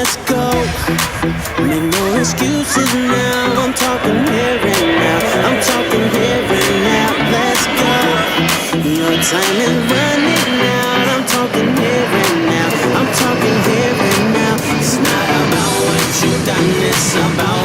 let's go. Make no excuses now. I'm talking here and now. I'm talking here and now. Let's go. Your time is running out. I'm talking here and now. I'm talking here and now. It's not about what you've done, it's about